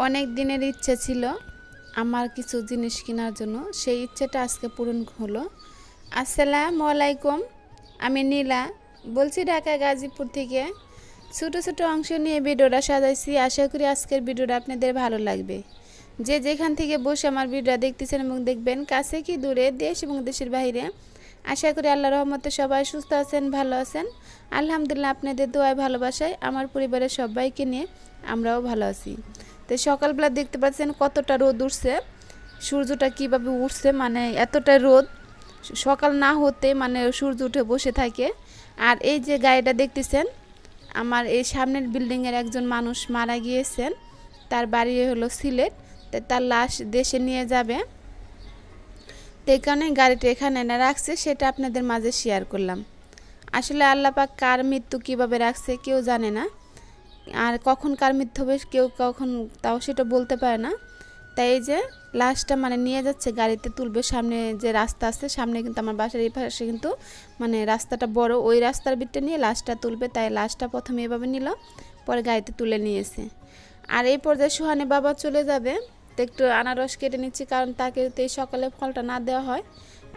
অনেক দিনের ইচ্ছে ছিল আমার কিছু জিনিস কেনার জন্য, সেই ইচ্ছেটা আজকে পূরণ হলো। আসসালামু আলাইকুম, আমি নীলা বলছি ঢাকা গাজীপুর থেকে। ছোটো ছোটো অংশ নিয়ে ভিডিওটা সাজাইছি, আশা করি আজকের ভিডিওটা আপনাদের ভালো লাগবে। যে যেখান থেকে বসে আমার ভিডিওটা দেখতেছেন এবং দেখবেন, কাছে কি দূরে, দেশ এবং দেশের বাইরে, আশা করি আল্লাহর রহমতে সবাই সুস্থ আছেন, ভালো আছেন। আলহামদুলিল্লাহ, আপনাদের দোয়ায় ভালোবাসায় আমার পরিবারের সবাইকে নিয়ে আমরাও ভালো আছি। তো সকালবেলা দেখতে পাচ্ছেন কতটা রোদ উঠছে, সূর্যটা কিভাবে উঠছে, মানে এতটা রোদ সকাল না হতে মানে সূর্য উঠে বসে থাকে। আর এই যে গাড়িটা দেখতেছেন, আমার এই সামনের বিল্ডিংয়ের একজন মানুষ মারা গিয়েছেন, তার বাড়ি হলো সিলেট, তার লাশ দেশে নিয়ে যাবে। তো এই কারণে গাড়িটা এখানে এনে রাখছে, সেটা আপনাদের মাঝে শেয়ার করলাম। আসলে আল্লাহ পাক কার মৃত্যু কীভাবে রাখছে কেউ জানে না, আর কখন কার মৃত্যু হবে কেউ কখন তাও সেটা বলতে পারে না। তাই এই যে লাশটা মানে নিয়ে যাচ্ছে, গাড়িতে তুলবে। সামনে যে রাস্তা আছে, সামনে কিন্তু আমার বাসার এই পাশে কিন্তু মানে রাস্তাটা বড়, ওই রাস্তার ভিতরে নিয়ে লাশটা তুলবে। তাই লাশটা প্রথমে এভাবে নিল, পরে গাড়িতে তুলে নিয়েছে। আর এই পর্যায়ে সুহানে বাবা চলে যাবে, তো একটু আনারস কেটে নিচ্ছি, কারণ তাকে তো এই সকালে ফলটা না দেওয়া হয়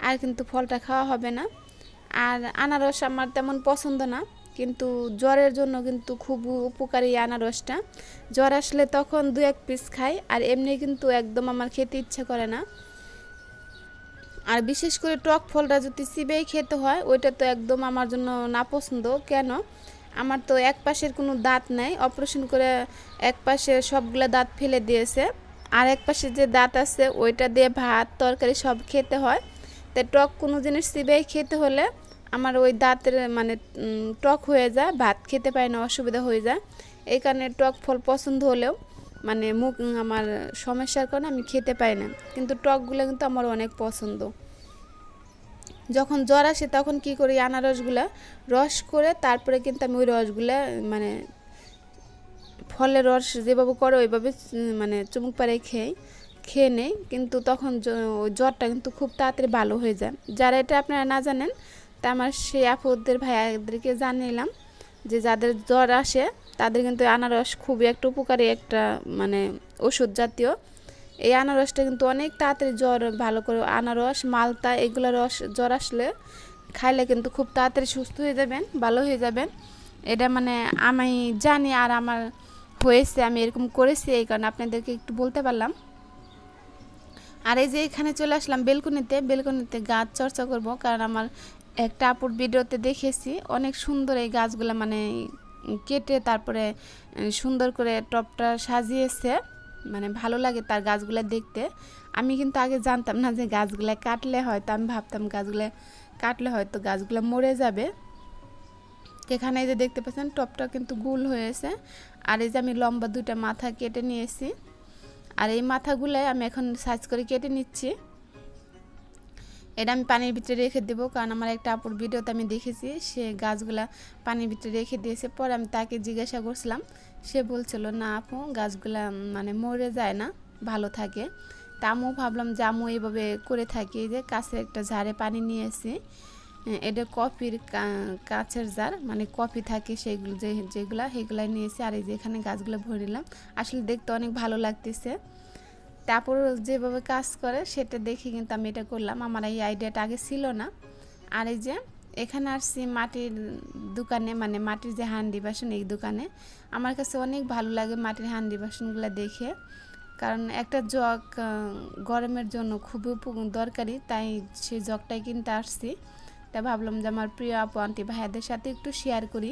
আর কিন্তু ফলটা খাওয়া হবে না। আর আনারস আমার তেমন পছন্দ না, কিন্তু জ্বরের জন্য কিন্তু খুব উপকারী আনারসটা। জ্বর আসলে তখন দু এক পিস খাই, আর এমনি কিন্তু একদম আমার খেতে ইচ্ছে করে না। আর বিশেষ করে টক ফলটা যদি চিবেই খেতে হয়, ওইটা তো একদম আমার জন্য না পছন্দ। কেন? আমার তো এক পাশের কোনো দাঁত নেই, অপারেশন করে এক পাশে সবগুলো দাঁত ফেলে দিয়েছে, আর এক পাশে যে দাঁত আছে ওইটা দিয়ে ভাত তরকারি সব খেতে হয়। তাই টক কোনো জিনিস চিবেই খেতে হলে আমার ওই দাঁতের মানে টক হয়ে যায়, ভাত খেতে পারি না, অসুবিধা হয়ে যায়। এই কারণে টক ফল পছন্দ হলেও মানে মুখ আমার সমস্যার কারণে আমি খেতে পাই না, কিন্তু টকগুলো কিন্তু আমার অনেক পছন্দ। যখন জ্বর আসে তখন কি করি, আনারসগুলা রস করে তারপরে কিন্তু আমি ওই রসগুলা মানে ফলের রস যেভাবে করে ওইভাবে মানে চুমুক পাড়ে খেয়ে নেই, কিন্তু তখন ওই জ্বরটা কিন্তু খুব তাড়াতাড়ি ভালো হয়ে যায়। যারা এটা আপনারা না জানেন, তা আমার সেই আপুদের ভাইয়াদেরকে জানিলাম যে যাদের জ্বর আসে তাদের কিন্তু আনারস খুবই একটা উপকারী একটা মানে ওষুধ জাতীয়। এই আনারসটা কিন্তু অনেক তাড়াতাড়ি জ্বর ভালো করে, আনারস মালতা এগুলো রস জ্বর আসলে খাইলে কিন্তু খুব তাড়াতাড়ি সুস্থ হয়ে যাবেন, ভালো হয়ে যাবেন। এটা মানে আমি জানি, আর আমার হয়েছে, আমি এরকম করেছি, এই কারণে আপনাদেরকে একটু বলতে পারলাম। আর এই যে এখানে চলে আসলাম বেলকনিতে গাছ চর্চা করব, কারণ আমার একটা আপুর ভিডিওতে দেখেছি অনেক সুন্দর এই গাছগুলো মানে কেটে তারপরে সুন্দর করে টপটা সাজিয়েছে, মানে ভালো লাগে তার গাছগুলো দেখতে। আমি কিন্তু আগে জানতাম না যে গাছগুলো কাটলে হয়তো, আমি ভাবতাম গাছগুলো কাটলে হয়তো গাছগুলো মরে যাবে। এখানে এই যে দেখতে পাচ্ছেন টপটা কিন্তু গোল হয়েছে, আর এই যে আমি লম্বা দুইটা মাথা কেটে নিয়েছি, আর এই মাথাগুলো আমি এখন সাইজ করে কেটে নিচ্ছি। এটা আমি পানির ভিতরে রেখে দেবো, কারণ আমার একটা আপুর ভিডিওতে আমি দেখেছি সে গাছগুলা পানির ভিতরে রেখে দিয়েছে। পরে আমি তাকে জিজ্ঞাসা করছিলাম, সে বলছিল না আপু গাছগুলা মানে মরে যায় না, ভালো থাকে। তা আমিও ভাবলাম যে আমিও এইভাবে করে থাকি। যে কাছে একটা ঝাড়ে পানি নিয়েছি, এটা কফির কাচের জার, মানে কফি থাকে সেগুলো সেগুলাই নিয়েছি। আর এই যে এখানে গাছগুলো ভরে নিলাম, আসলে দেখতে অনেক ভালো লাগতেছে। তারপর যেভাবে কাজ করে সেটা দেখি কিন্তু আমি এটা করলাম, আমার এই আইডিয়াটা আগে ছিল না। আর এই যে এখানে আসছি মাটির দোকানে, মানে মাটির যে হান্ডি বাসন, এই দোকানে আমার কাছে অনেক ভালো লাগে মাটির হান্ডি বাসনগুলো দেখে, কারণ একটা জগ গরমের জন্য খুবই দরকারি, তাই সেই জগটাই কিনতে আসছি। তাই ভাবলাম যে আমার প্রিয় আপু আন্টি ভাইয়াদের সাথে একটু শেয়ার করি,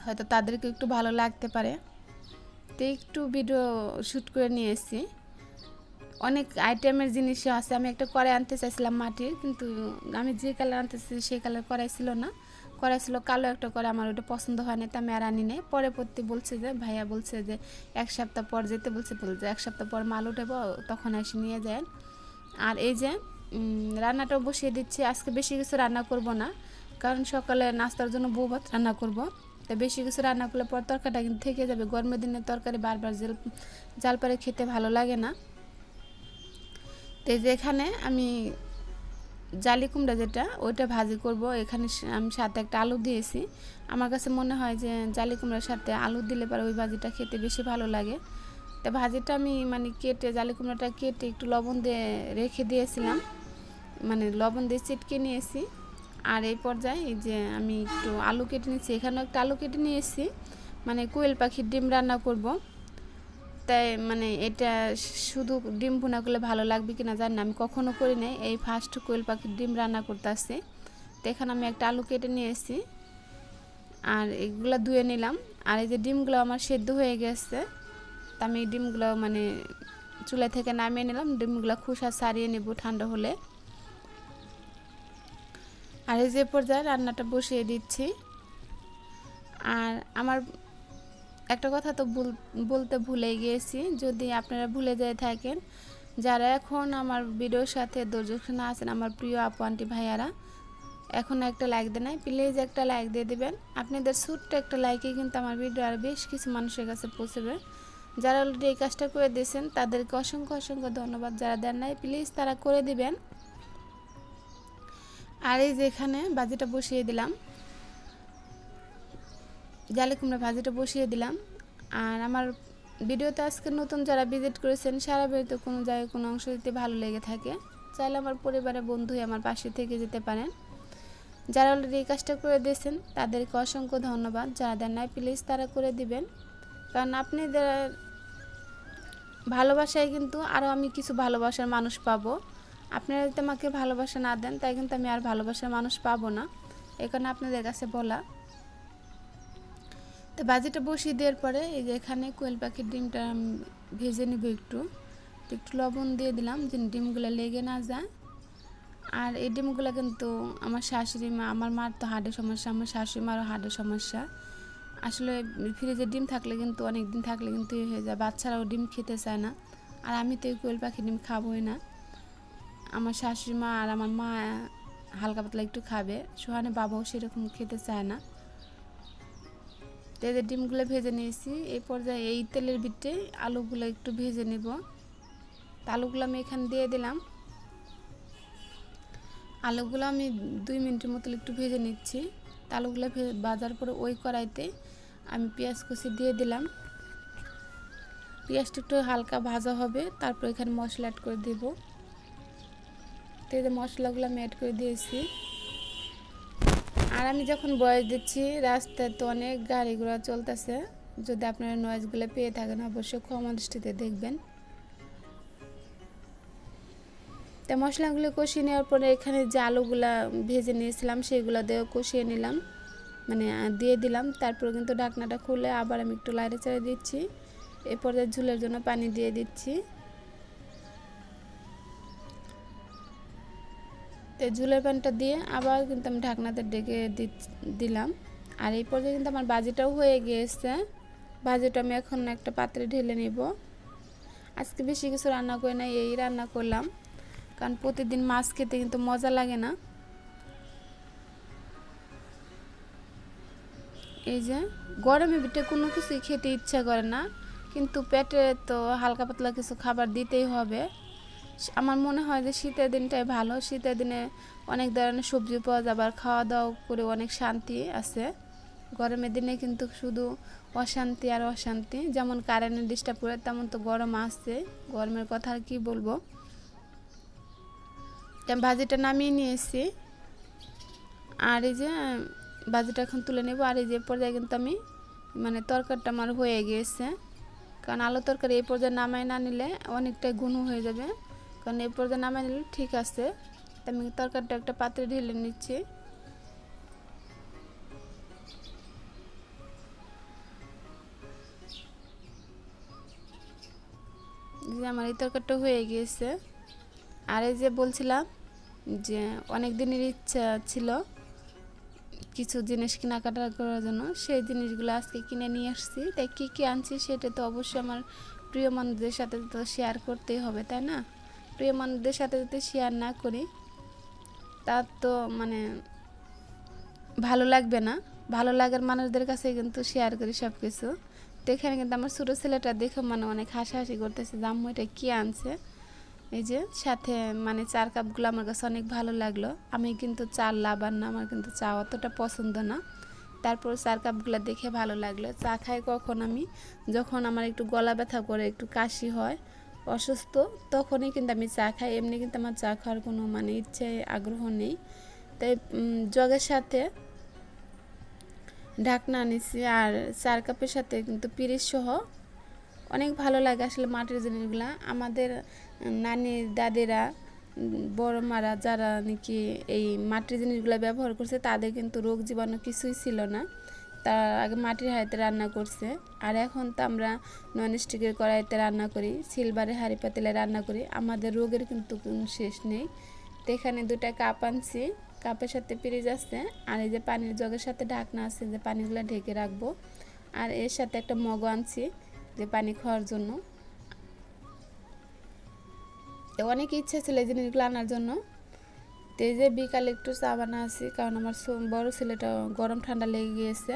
হয়তো তাদেরকে একটু ভালো লাগতে পারে। তো একটু ভিডিও শ্যুট করে নিয়ে এসেছি। অনেক আইটেমের জিনিসও আছে। আমি একটা কড়াই আনতে চাইছিলাম মাটির, কিন্তু আমি যে কালার আনতেছি সেই কালার কড়াই ছিল না, কড়াই ছিল কালো একটা কড়াই, আমার ওটা পছন্দ হয়নি, তা আমি আর আনি নেই। পরে বলছে যে ভাইয়া বলছে যে এক সপ্তাহ পর যেতে বলছে এক সপ্তাহ পর মাল উঠাবো, তখন এসে নিয়ে যায়। আর এই যে রান্নাটাও বসিয়ে দিচ্ছি। আজকে বেশি কিছু রান্না করব না, কারণ সকালে নাস্তার জন্য বউ ভাত রান্না করব। তো বেশি কিছু রান্না করলে পর তরকারিটা কিন্তু থেকে যাবে। গরমের দিনে তরকারি বারবার জাল পারে খেতে ভালো লাগে না। তো এই যে এখানে আমি জালি কুমড়া যেটা ওইটা ভাজি করব। এখানে আমি সাথে একটা আলু দিয়েছি। আমার কাছে মনে হয় যে জালি কুমড়ার সাথে আলু দিলে পরে ওই ভাজিটা খেতে বেশি ভালো লাগে। তো ভাজিটা আমি মানে কেটে জালি কুমড়াটা কেটে একটু লবণ দিয়ে রেখে দিয়েছিলাম, মানে লবণ দিয়ে চিটকে নিয়েছি। আর এই পর্যায়ে এই যে আমি একটু আলু কেটে নিয়েছি, এখানেও একটা আলু কেটে নিয়েছি, মানে কোয়েল পাখির ডিম রান্না করব। তাই মানে এটা শুধু ডিম ভুনা করলে ভালো লাগবে কিনা জানি না, আমি কখনো করি নাই, এই ফার্স্ট কোয়েল পাখির ডিম রান্না করতে আসছি। তো এখানে আমি একটা আলু কেটে নিয়েছি আর এগুলো ধুয়ে নিলাম। আর এই যে ডিমগুলো আমার সেদ্ধ হয়ে গেছে, তা আমি এই ডিমগুলো মানে চুলা থেকে নামিয়ে নিলাম। ডিমগুলো খোসা ছাড়িয়ে নেব ঠান্ডা হলে। আর এই যে পর্যায়ে রান্নাটা বসিয়ে দিচ্ছি। আর আমার একটা কথা তো বলতে ভুলে গিয়েছি, যদি আপনারা ভুলে যেয়ে থাকেন, যারা এখন আমার ভিডিওর সাথে দর্শক আছেন, আমার প্রিয় আপু আন্টি ভাইয়ারা, এখন একটা লাইক দেন নাই, প্লিজ একটা লাইক দিয়ে দেবেন। আপনাদের ছোট্ট একটা লাইকে কিন্তু আমার ভিডিও আর বেশ কিছু মানুষের কাছে পৌঁছবে। যারা অলরেডি এই কাজটা করে দিয়েছেন তাদেরকে অসংখ্য অসংখ্য ধন্যবাদ। যারা দেন নাই প্লিজ তারা করে দিবেন। আর এই যে এখানে ভাজিটা বসিয়ে দিলাম, জালি কুমড়া ভাজিটা বসিয়ে দিলাম। আর আমার ভিডিওতে আজকে নতুন যারা ভিজিট করেছেন, সারা ভিডিওতে কোনো জায়গায় কোনো অংশ দিতে ভালো লেগে থাকে, চাইলে আমার পরিবারের বন্ধুই আমার পাশে থেকে যেতে পারেন। যারা অলরেডি এই কাজটা করে দিয়েছেন তাদেরকে অসংখ্য ধন্যবাদ। যারা দেন নাই প্লিজ তারা করে দিবেন, কারণ আপনাদের ভালোবাসায় কিন্তু আরও আমি কিছু ভালোবাসার মানুষ পাবো। আপনারা যদি আমাকে ভালোবাসা না দেন তাই কিন্তু আমি আর ভালোবাসার মানুষ পাবো না, এই কারণে আপনাদের কাছে বলা। তো ভাজিটা বসিয়ে দেওয়ার পরে এই যে এখানে কোয়েল পাখির ডিমটা ভেজে নিব, একটু লবণ দিয়ে দিলাম যেন ডিমগুলো লেগে না যায়। আর এই ডিমগুলো কিন্তু আমার শাশুড়ি মা, আমার মার তো হার্টের সমস্যা, আমার শাশুড়ি মারও হার্টের সমস্যা। আসলে ফ্রিজে ডিম থাকলে কিন্তু অনেক দিন থাকলে কিন্তু হয়ে যায়, বাচ্চারাও ডিম খেতে চায় না। আর আমি তো এই কোয়েল পাখির ডিম খাবোই না। আমার শাশুড়ি মা আর আমার মা হালকা পাতলা একটু খাবে, সোহানে বাবাও সেরকম খেতে চায় না। তো এই যে ডিমগুলো ভেজে নিয়েছি, এই পর্যায়ে এই তেলের ভিতরে আলুগুলো একটু ভেজে নেব। আলুগুলো আমি এখানে দিয়ে দিলাম। আলুগুলো আমি 2 মিনিটের মতো একটু ভেজে নিচ্ছি। আলুগুলো ভাজার পরে ওই কড়াইতে আমি পেঁয়াজ কুচি দিয়ে দিলাম। পেঁয়াজটা একটু হালকা ভাজা হবে, তারপর এখানে মশলা অ্যাড করে দেব। তো এই যে মশলাগুলো আমি অ্যাড করে দিয়েছি। আর আমি যখন বয়স দিচ্ছি রাস্তায় তো অনেক গাড়ি ঘোড়া চলতেছে, যদি আপনারা নয়েজগুলো পেয়ে থাকেন অবশ্যই ক্ষমা দৃষ্টিতে দেখবেন। তো মশলাগুলো কষিয়ে নেওয়ার পরে এখানে যে আলুগুলা ভেজে নিয়েছিলাম সেগুলো দিয়ে কষিয়ে নিলাম, মানে দিয়ে দিলাম। তারপর কিন্তু ঢাকনাটা খুলে আবার আমি একটু লাড়ে চাড়ে দিচ্ছি। এরপর ঝোলের জন্য পানি দিয়ে দিচ্ছি। তো ঝোলের পানিটা দিয়ে আবার কিন্তু আমি ঢাকনাতে ডেকে দিলাম। আর এই পর্যায়ে কিন্তু আমার ভাজিটাও হয়ে গিয়েছে। ভাজিটা আমি এখন একটা পাত্রে ঢেলে নেব। আজকে বেশি কিছু রান্না করে না, এই রান্না করলাম, কারণ প্রতিদিন মাছ খেতে কিন্তু মজা লাগে না। এই যে গরমে পিঠে কোনো কিছুই খেতে ইচ্ছা করে না, কিন্তু পেটে তো হালকা পাতলা কিছু খাবার দিতেই হবে। আমার মনে হয় যে শীতের দিনটাই ভালো, শীতের দিনে অনেক ধরনের সবজি পাওয়া যাবে, আর খাওয়া দাওয়া করে অনেক শান্তি আছে। গরমের দিনে কিন্তু শুধু অশান্তি আর অশান্তি, যেমন কারেন্টের ডিস্টার্ব করে তেমন তো গরম আসছে, গরমের কথা আর কি বলবো। ভাজিটা নামিয়ে নিয়েছি। আর এই যে ভাজিটা এখন তুলে নেব। আর এই যে পর্যায়ে কিন্তু আমি মানে তরকারিটা আমার হয়ে গিয়েছে, কারণ আলু তরকারি এই পর্যায়ে নামাই না নিলে অনেকটাই ঘন হয়ে যাবে, কারণ এই পর্যায়ে নামাই নিলে ঠিক আছে। আমি তরকারিটা একটা পাত্রে ঢেলে নিচ্ছি। যে আমার এই তরকারিটা হয়ে গিয়েছে। আর এই যে বলছিলাম যে অনেক দিনের ইচ্ছা ছিল কিছু জিনিস কেনাকাটা করার জন্য, সেই জিনিসগুলো আজকে কিনে নিয়ে আসছি। তাই কী কী আনছি সেটা তো অবশ্যই আমার প্রিয় মানুষদের সাথে তো শেয়ার করতেই হবে, তাই না? প্রিয় মানুষদের সাথে যদি শেয়ার না করি তার তো মানে ভালো লাগবে না। ভালো লাগার মানুষদের কাছে কিন্তু শেয়ার করি সব কিছু। তো এখানে কিন্তু আমার ছোটো ছেলেটা দেখে মানে অনেক হাসাহাসি করতেছে যে আম্মু এটা কী আনছে। এই যে সাথে মানে চার কাপগুলো আমার কাছে অনেক ভালো লাগলো। আমি কিন্তু চা লাভার না, আমার কিন্তু চা অতটা পছন্দ না। তারপর চার কাপগুলো দেখে ভালো লাগলো। চা খাই কখন আমি, যখন আমার একটু গলা ব্যথা করে, একটু কাশি হয়, অসুস্থ, তখনই কিন্তু আমি চা খাই। এমনি কিন্তু আমার চা খাওয়ার কোনো মানে ইচ্ছে আগ্রহ নেই। তাই জগের সাথে ঢাকনা নিছি, আর চার কাপের সাথে কিন্তু পিরিচ সহ অনেক ভালো লাগে আসলে মাটির জিনিসগুলা। আমাদের নানি দাদিরা বড় মারা যারা নাকি এই মাটির জিনিসগুলো ব্যবহার করছে তাদের কিন্তু রোগ জীবাণু কিছুই ছিল না। তার আগে মাটির হাঁড়িতে রান্না করছে, আর এখন তো আমরা ননস্টিকের কড়াইতে রান্না করি, সিলভারের হাঁড়ি পাতিলে রান্না করি, আমাদের রোগের কিন্তু কোনো শেষ নেই। তো এখানে 2টা কাপ আনছি, কাপের সাথে পিরিচ আছে, আর এই যে পানির জগের সাথে ঢাকনা আছে যে পানিগুলো ঢেকে রাখবো, আর এর সাথে একটা মগও আনছি যে পানি খাওয়ার জন্য। তো অনেক ইচ্ছা ছিল এই জিনিসগুলো আনার জন্য। তো এই যে বিকালে একটু চা বানাচ্ছি, কারণ আমার বড় ছেলেটা গরম ঠান্ডা লেগে গিয়েছে,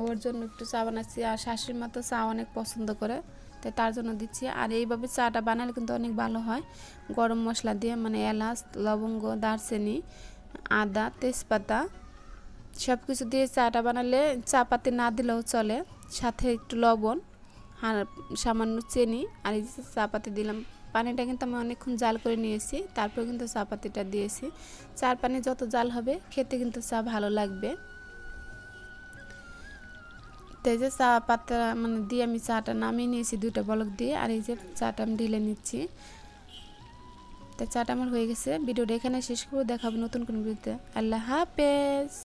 ওর জন্য একটু চা বানাচ্ছি। আর শাশুড়ি মা তো চা অনেক পছন্দ করে, তাই তার জন্য দিচ্ছি। আর এইভাবে চাটা বানালে কিন্তু অনেক ভালো হয়, গরম মশলা দিয়ে, মানে এলাচ, লবঙ্গ, দারচিনি, আদা, তেজপাতা সব কিছু দিয়ে চাটা বানালে চা পাতি না দিলেও চলে, সাথে একটু লবণ আর সামান্য চিনি, আর এই যে চা পাতি দিলাম। পানিটা কিন্তু আমি অনেকক্ষণ জাল করে নিয়েছি, তারপর কিন্তু চা পাতিটা দিয়েছি। চার পানি যত জাল হবে খেতে কিন্তু চা ভালো লাগবে। তো এই যে চা পাতা মানে দিয়ে আমি চাটা নামিয়ে নিয়েছি 2টা বলক দিয়ে, আর এই যে চাটা আমি ঢেলে নিচ্ছি। তো চাটা আমার হয়ে গেছে। ভিডিওটা এখানে শেষ করবো, দেখাবো নতুন কোনো ভিডিওতে। আল্লাহ হাফেজ।